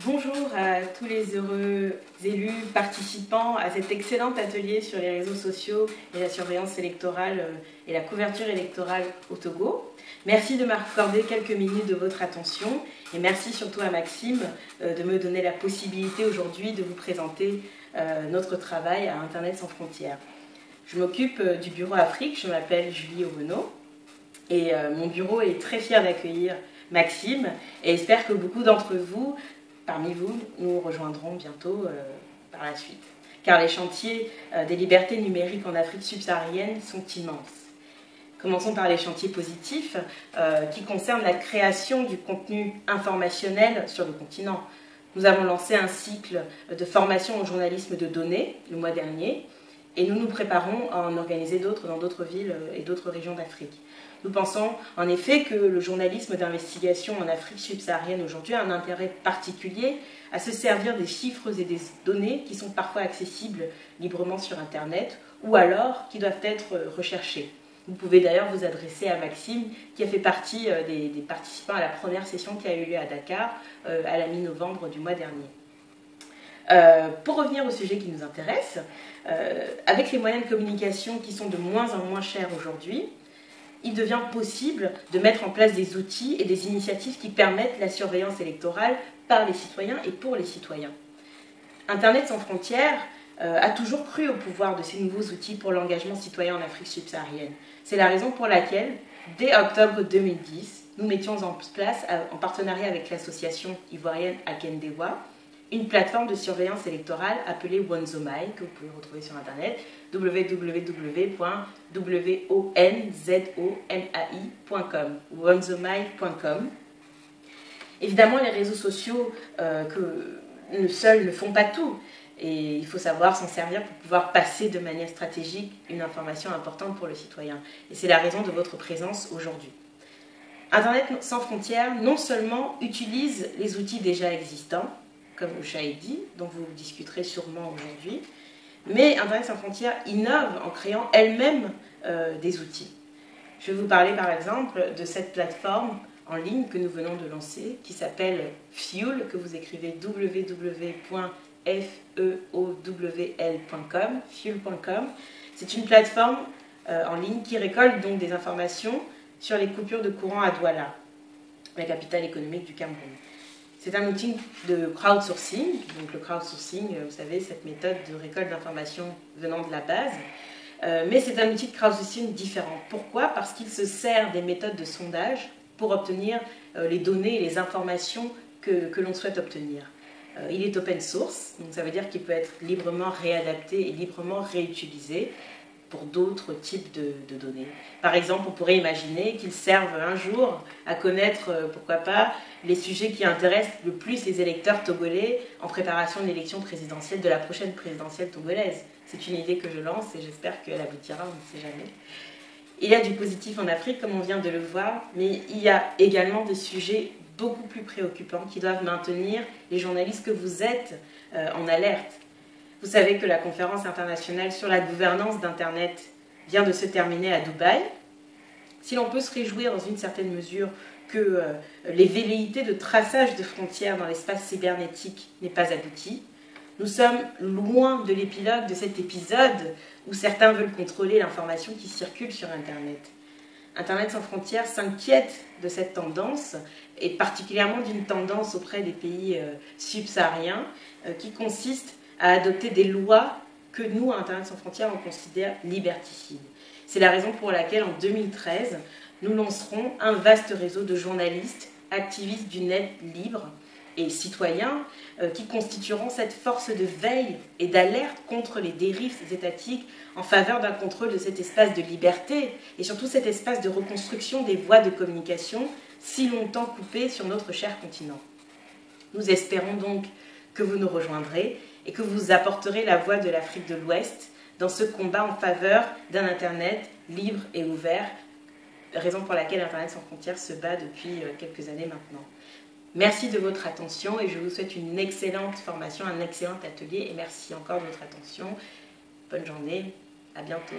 Bonjour à tous les heureux élus participants à cet excellent atelier sur les réseaux sociaux et la surveillance électorale et la couverture électorale au Togo. Merci de m'accorder quelques minutes de votre attention et merci surtout à Maxime de me donner la possibilité aujourd'hui de vous présenter notre travail à Internet sans frontières. Je m'occupe du bureau Afrique, je m'appelle Julie Obono et mon bureau est très fier d'accueillir Maxime et espère que beaucoup d'entre vous, parmi vous, nous rejoindront bientôt par la suite. Car les chantiers des libertés numériques en Afrique subsaharienne sont immenses. Commençons par les chantiers positifs qui concernent la création du contenu informationnel sur le continent. Nous avons lancé un cycle de formation au journalisme de données le mois dernier et nous nous préparons à en organiser d'autres dans d'autres villes et d'autres régions d'Afrique. Nous pensons en effet que le journalisme d'investigation en Afrique subsaharienne aujourd'hui a un intérêt particulier à se servir des chiffres et des données qui sont parfois accessibles librement sur Internet ou alors qui doivent être recherchées. Vous pouvez d'ailleurs vous adresser à Maxime qui a fait partie des participants à la première session qui a eu lieu à Dakar à la mi-novembre du mois dernier. Pour revenir au sujet qui nous intéresse, avec les moyens de communication qui sont de moins en moins chers aujourd'hui, il devient possible de mettre en place des outils et des initiatives qui permettent la surveillance électorale par les citoyens et pour les citoyens. Internet sans frontières a toujours cru au pouvoir de ces nouveaux outils pour l'engagement citoyen en Afrique subsaharienne. C'est la raison pour laquelle, dès octobre 2010, nous mettions en place, en partenariat avec l'association ivoirienne Akendewa, une plateforme de surveillance électorale appelée Wonzomai, que vous pouvez retrouver sur Internet, www.wonzomai.com, wonzomai.com. Évidemment, les réseaux sociaux seuls ne font pas tout, et il faut savoir s'en servir pour pouvoir passer de manière stratégique une information importante pour le citoyen. Et c'est la raison de votre présence aujourd'hui. Internet sans frontières, non seulement utilise les outils déjà existants, comme Shahidi, dont vous discuterez sûrement aujourd'hui, mais Internet sans frontières innove en créant elle-même des outils. Je vais vous parler par exemple de cette plateforme en ligne que nous venons de lancer, qui s'appelle Fuel, que vous écrivez www.feowl.com, fuel.com. C'est une plateforme en ligne qui récolte donc des informations sur les coupures de courant à Douala, la capitale économique du Cameroun. C'est un outil de crowdsourcing. Donc le crowdsourcing, vous savez, cette méthode de récolte d'informations venant de la base. Mais c'est un outil de crowdsourcing différent. Pourquoi ? Parce qu'il se sert des méthodes de sondage pour obtenir les données et les informations que l'on souhaite obtenir. Il est open source, donc ça veut dire qu'il peut être librement réadapté et librement réutilisé pour d'autres types de données. Par exemple, on pourrait imaginer qu'il serve un jour à connaître, pourquoi pas, les sujets qui intéressent le plus les électeurs togolais en préparation de l'élection présidentielle, de la prochaine présidentielle togolaise. C'est une idée que je lance et j'espère qu'elle aboutira, on ne sait jamais. Il y a du positif en Afrique, comme on vient de le voir, mais il y a également des sujets beaucoup plus préoccupants qui doivent maintenir les journalistes que vous êtes en alerte. Vous savez que la conférence internationale sur la gouvernance d'Internet vient de se terminer à Dubaï. Si l'on peut se réjouir dans une certaine mesure que les velléités de traçage de frontières dans l'espace cybernétique n'aient pas abouti, nous sommes loin de l'épilogue de cet épisode où certains veulent contrôler l'information qui circule sur Internet. Internet sans frontières s'inquiète de cette tendance, et particulièrement d'une tendance auprès des pays subsahariens qui consiste à adopter des lois que nous, à Internet sans frontières, on considère liberticides. C'est la raison pour laquelle, en 2013, nous lancerons un vaste réseau de journalistes, activistes du net libre et citoyens qui constitueront cette force de veille et d'alerte contre les dérives étatiques en faveur d'un contrôle de cet espace de liberté et surtout cet espace de reconstruction des voies de communication si longtemps coupées sur notre cher continent. Nous espérons donc que vous nous rejoindrez et que vous apporterez la voix de l'Afrique de l'Ouest dans ce combat en faveur d'un Internet libre et ouvert, raison pour laquelle Internet sans frontières se bat depuis quelques années maintenant. Merci de votre attention et je vous souhaite une excellente formation, un excellent atelier et merci encore de votre attention. Bonne journée, à bientôt.